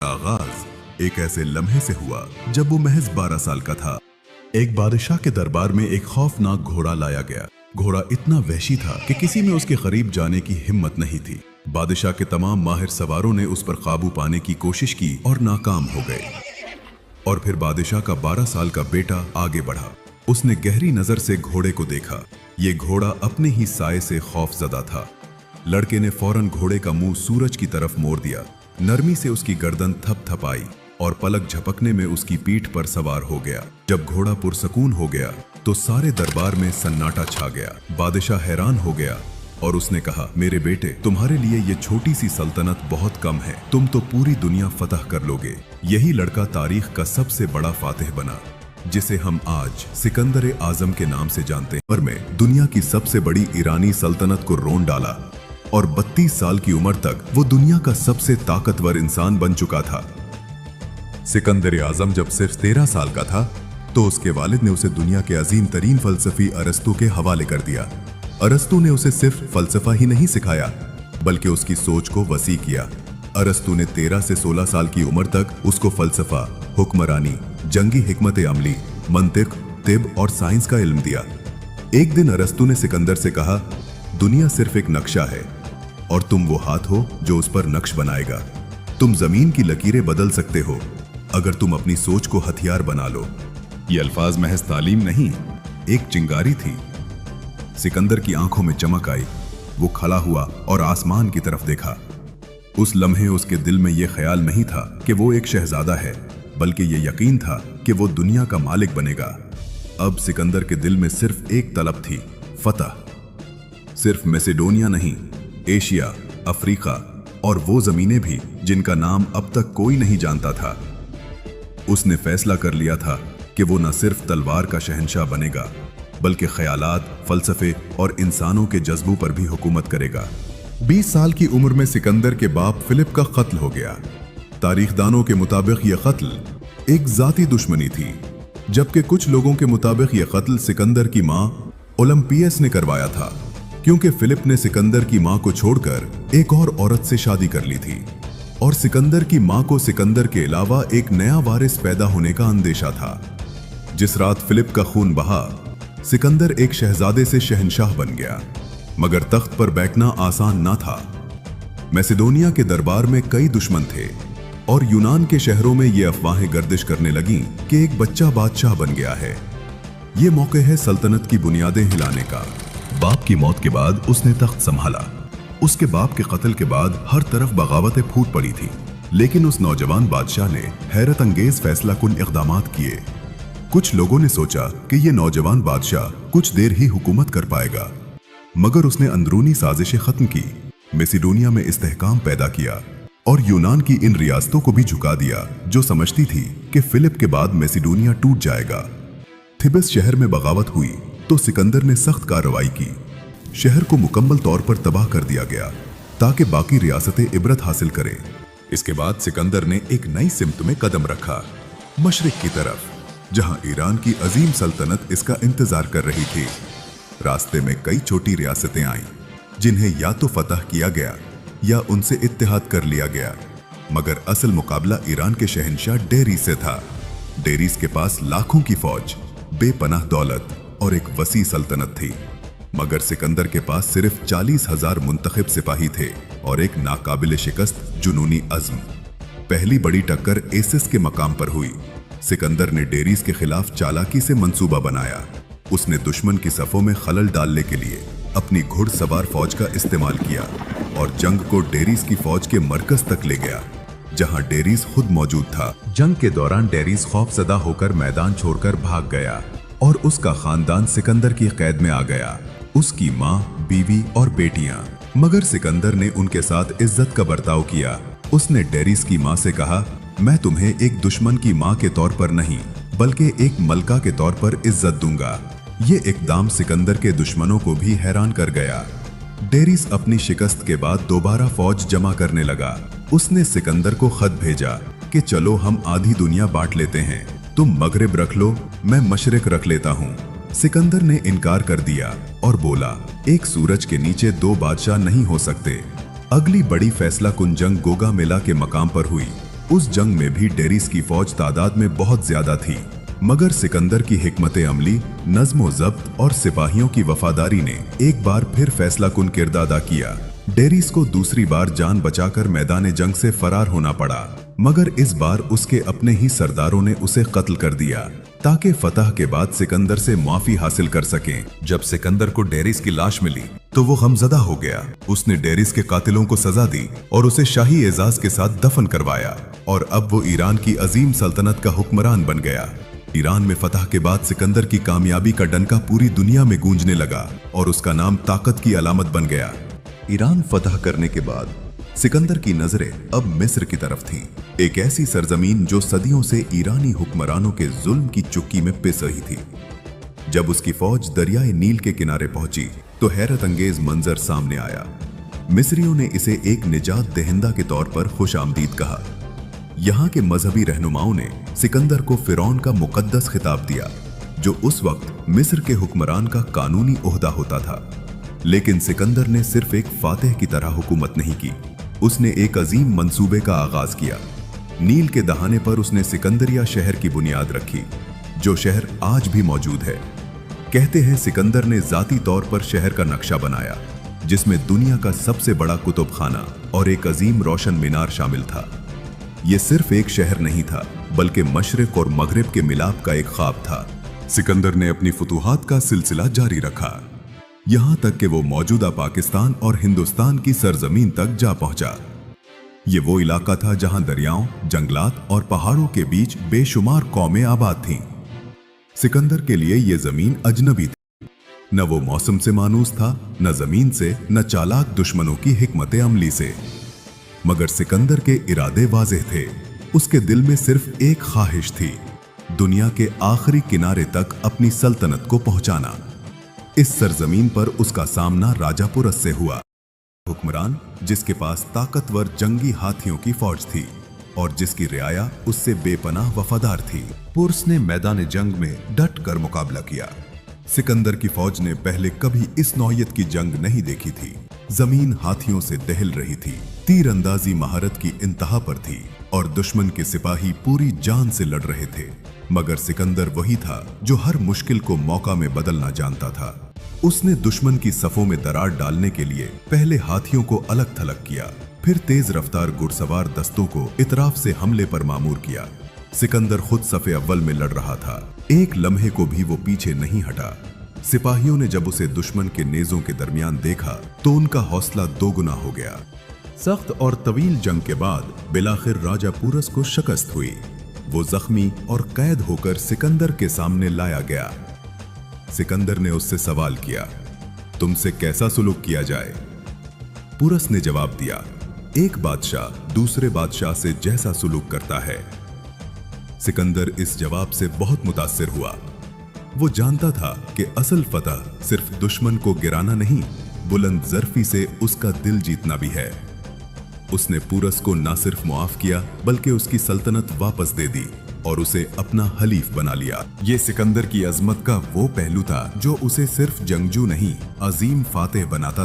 आगाज एक ऐसे लम्हे से हुआ जब वो महज 12 साल का था। एक बादशाह के दरबार में एक खौफनाक घोड़ा लाया गया। घोड़ा इतना वहशी था कि किसी में उसके करीब जाने की हिम्मत नहीं थी। बादशाह के तमाम माहिर सवारों ने उस पर काबू पाने की कोशिश की और नाकाम हो गए। और फिर बादशाह का 12 साल का बेटा आगे बढ़ा। उसने गहरी नजर से घोड़े को देखा। ये घोड़ा अपने ही साए से खौफजदा था। लड़के ने फौरन घोड़े का मुंह सूरज की तरफ मोड़ दिया। नरमी से उसकी गर्दन थपथपाई और पलक झपकने में उसकी पीठ पर सवार हो गया। जब घोड़ा पुरसकून हो गया तो सारे दरबार में सन्नाटा छा गया। बादशाह हैरान हो गया और उसने कहा, मेरे बेटे, तुम्हारे लिए ये छोटी सी सल्तनत बहुत कम है। तुम तो पूरी दुनिया फतह कर लोगे। यही लड़का तारीख का सबसे बड़ा फातिह बना, जिसे हम आज सिकंदर आजम के नाम से जानते हैं। पर में दुनिया की सबसे बड़ी ईरानी सल्तनत को रोंद डाला और 32 साल की उम्र तक वो दुनिया का सबसे ताकतवर इंसान बन चुका था। सिकंदर आजम जब सिर्फ 13 साल का था तो उसके वालिद ने उसे दुनिया के अजीम तरीन फलसफी अरस्तू के हवाले कर दिया। अरस्तू ने उसे सिर्फ फलसफा ही नहीं सिखाया बल्कि उसकी सोच को वसी किया। अरस्तू ने 13 से 16 साल की उम्र तक उसको फलसफा, हुक्मरानी, जंगी हिकमत अमली, मंतिक, तिब और साइंस का इल्म दिया। एक दिन अरस्तू ने सिकंदर से कहा, दुनिया सिर्फ एक नक्शा है और तुम वो हाथ हो जो उस पर नक्श बनाएगा। तुम जमीन की लकीरें बदल सकते हो अगर तुम अपनी सोच को हथियार बना लो। ये अल्फाज महज तालीम नहीं, एक चिंगारी थी। सिकंदर की आंखों में चमक आई। वो खड़ा हुआ और आसमान की तरफ देखा। उस लम्हे उसके दिल में यह ख्याल नहीं था कि वो एक शहजादा है, बल्कि ये यकीन था कि वो दुनिया का मालिक बनेगा। अब सिकंदर के दिल में सिर्फ एक तलब थी, फतह। सिर्फ मैसेडोनिया नहीं, एशिया, अफ्रीका और वो जमीनें भी जिनका नाम अब तक कोई नहीं जानता था। उसने फैसला कर लिया था कि वो न सिर्फ तलवार का शहंशाह बनेगा बल्कि ख्यालात, फलसफे और इंसानों के जज्बों पर भी हुकूमत करेगा। 20 साल की उम्र में सिकंदर के बाप फिलिप का कत्ल हो गया। तारीखदानों के मुताबिक यह कत्ल एक जाती दुश्मनी थी, जबकि कुछ लोगों के मुताबिक यह कत्ल सिकंदर की मां ओलंपियस ने करवाया था, क्योंकि फिलिप ने सिकंदर की मां को छोड़कर एक और औरत से शादी कर ली थी और सिकंदर की मां को सिकंदर के अलावा एक नया वारिस पैदा होने का अंदेशा था। जिस रात फिलिप का खून बहा, सिकंदर एक शहजादे से शहंशाह बन गया, मगर तख्त पर बैठना आसान ना था। मैसेडोनिया के दरबार में कई दुश्मन थे और यूनान के शहरों में ये अफवाहें गर्दिश करने लगीं कि एक बच्चा बादशाह बन गया है। ये मौके है सल्तनत की बुनियादें हिलाने का। बाप की मौत के बाद उसने तख्त संभाला। उसके बाप के कत्ल के बाद हर तरफ बगावतें फूट पड़ी थी, लेकिन उस नौजवान बादशाह ने हैरत अंगेज फैसला कुन इक़दामात किए। कुछ लोगों ने सोचा कि ये नौजवान बादशाह कुछ देर ही हुकूमत कर पाएगा, मगर उसने अंदरूनी साजिशें खत्म की, मैसेडोनिया में इस्तेहकाम पैदा किया और यूनान की इन रियासतों को भी झुका दिया जो समझती थी कि फिलिप के बाद मैसेडोनिया टूट जाएगा। थिबिस शहर में बगावत हुई तो सिकंदर ने सख्त कार्रवाई की। शहर को मुकम्मल तौर पर तबाह कर दिया गया ताकि बाकी रियासतें इबरत हासिल करें। इसके बाद सिकंदर ने एक नई सिमत में कदम रखा, मशरिक की तरफ, जहां ईरान की अजीम सल्तनत इसका इंतजार कर रही थी। रास्ते में कई छोटी रियासतें आईं जिन्हें या तो फतह किया गया या उनसे इत्तेहाद कर लिया गया, मगर असल मुकाबला ईरान के शहंशाह डेरीस से था। डेरीस के पास लाखों की फौज, बेपनाह दौलत और एक वसी सल्तनत थी, मगर सिकंदर के पास सिर्फ 40,000 मुंतखब सिपाही थे और एक नाकाबिल शिकस्त जुनूनी अज़्म। पहली बड़ी टक्कर एसिस के मकाम पर हुई। सिकंदर ने डेरीस के खिलाफ चालाकी से मंसूबा बनाया। उसने दुश्मन की सफ़ों में खलल डालने के लिए अपनी घुड़सवार फौज का इस्तेमाल किया और जंग को डेरीस की फौज के मरकज तक ले गया, जहां डेरीस खुद मौजूद था। जंग के दौरान डेरीस खौफजदा होकर मैदान छोड़कर भाग गया और उसका खानदान सिकंदर की कैद में आ गया, उसकी माँ, बीवी और बेटियां। मगर सिकंदर ने उनके साथ इज्जत का बर्ताव किया। उसने डेरीस की माँ से कहा, मैं तुम्हें एक दुश्मन की माँ के तौर पर नहीं बल्कि एक मलका के तौर पर इज्जत दूंगा। ये इकदाम सिकंदर के दुश्मनों को भी हैरान कर गया। डेरीस अपनी शिकस्त के बाद दोबारा फौज जमा करने लगा। उसने सिकंदर को खत भेजा कि चलो हम आधी दुनिया बांट लेते हैं, तुम मगरिब रख लो, मैं मशरिक रख लेता हूँ। सिकंदर ने इनकार कर दिया और बोला, एक सूरज के नीचे दो बादशाह नहीं हो सकते। अगली बड़ी फैसला कुन जंग गोगा मेला के मकाम पर हुई। उस जंग में भी डेरिस की फौज तादाद में बहुत ज्यादा थी, मगर सिकंदर की हिकमत अमली, नज्म ज़ब्त और सिपाहियों की वफादारी ने एक बार फिर फैसला कुन किरदार अदा किया। डेरिस को दूसरी बार जान बचाकर मैदान जंग से फरार होना पड़ा, मगर इस बार उसके अपने ही सरदारों ने उसे कत्ल कर दिया ताकि फतह के बाद सिकंदर से माफी हासिल कर सकें। जब सिकंदर को डेरिस की लाश मिली तो वो गमज़दा हो गया। उसने डेरिस के कातिलों को सजा दी और उसे शाही एजाज के साथ दफन करवाया और अब वो ईरान की अजीम सल्तनत का हुक्मरान बन गया। ईरान में फतह के बाद सिकंदर की कामयाबी का डंका पूरी दुनिया में गूंजने लगा और उसका नाम ताकत की अलामत बन गया। ईरान फतह करने के बाद सिकंदर की नजरें अब मिस्र की तरफ थीं, एक ऐसी सरजमीन जो सदियों से ईरानी हुक्मरानों के जुल्म की चुक्की में पिस रही थी। जब उसकी फौज दरियाए नील के किनारे पहुंची तो हैरत अंगेज मंजर सामने आया। मिस्रियों ने इसे एक निजात दहिंदा के तौर पर खुशामदीद कहा। यहाँ के मजहबी रहनुमाओं ने सिकंदर को फिरौन का मुकद्दस खिताब दिया, जो उस वक्त मिस्र के हुक्मरान का कानूनी ओहदा होता था। लेकिन सिकंदर ने सिर्फ एक फातेह की तरह हुकूमत नहीं की, उसने एक अजीम मंसूबे का आगाज किया। नील के दहाने पर उसने सिकंदरिया शहर की बुनियाद रखी, जो शहर आज भी मौजूद है। कहते हैं सिकंदर ने जाती तौर पर शहर का नक्शा बनाया, जिसमें दुनिया का सबसे बड़ा कुतुब खाना और एक अजीम रोशन मीनार शामिल था। यह सिर्फ एक शहर नहीं था, बल्कि मशरिक और मगरिब के मिलाप का एक ख्वाब था। सिकंदर ने अपनी फुतूहात का सिलसिला जारी रखा, यहां तक कि वो मौजूदा पाकिस्तान और हिंदुस्तान की सरजमीन तक जा पहुंचा। ये वो इलाका था जहां दरियाओं, जंगलात और पहाड़ों के बीच बेशुमार कौमें आबाद थीं। सिकंदर के लिए ये जमीन अजनबी थी, न वो मौसम से मानूस था, न जमीन से, न चालाक दुश्मनों की हिकमत अमली से। मगर सिकंदर के इरादे वाज़ेह थे। उसके दिल में सिर्फ एक ख्वाहिश थी, दुनिया के आखिरी किनारे तक अपनी सल्तनत को पहुंचाना। इस सरजमीन पर उसका सामना राजा पुरस से हुआ, हुक्मरान जिसके पास ताकतवर जंगी हाथियों की फौज थी और जिसकी रियाया उससे बेपनाह वफादार थी। पुरस ने मैदान जंग में डट कर मुकाबला किया। सिकंदर की फौज ने पहले कभी इस नौयत की जंग नहीं देखी थी। जमीन हाथियों से दहल रही थी, तीर अंदाजी महारत की इंतहा पर थी और दुश्मन के सिपाही पूरी जान से लड़ रहे थे। मगर सिकंदर वही था जो हर मुश्किल को मौका में बदलना जानता था। उसने दुश्मन की सफों में दरार डालने के लिए पहले हाथियों को अलग थलग किया, फिर तेज रफ्तार घुड़सवार दस्तों को इतराफ से हमले पर मामूर किया। सिकंदर खुद सफे अव्वल में लड़ रहा था, एक लम्हे को भी वो पीछे नहीं हटा। सिपाहियों ने जब उसे दुश्मन के नेजों के दरमियान देखा तो उनका हौसला दोगुना हो गया। सख्त और तवील जंग के बाद बिलाखिर राजा पुरस को शिकस्त हुई। वो जख्मी और कैद होकर सिकंदर के सामने लाया गया। सिकंदर ने उससे सवाल किया, तुमसे कैसा सुलूक किया जाए? पुरस ने जवाब दिया, एक बादशाह दूसरे बादशाह से जैसा सुलूक करता है। सिकंदर इस जवाब से बहुत मुतासिर हुआ। वो जानता था कि असल फतह सिर्फ दुश्मन को गिराना नहीं, बुलंद ज़र्फी से उसका दिल जीतना भी है। उसने पुरस को न सिर्फ मुआफ किया बल्कि उसकी सल्तनत वापस दे दी और उसे अपना हलीफ बना लिया। ये सिकंदर की अजमत का वो पहलू था जो उसे सिर्फ जंगजू नहीं, अजीम फातेह बनाता था।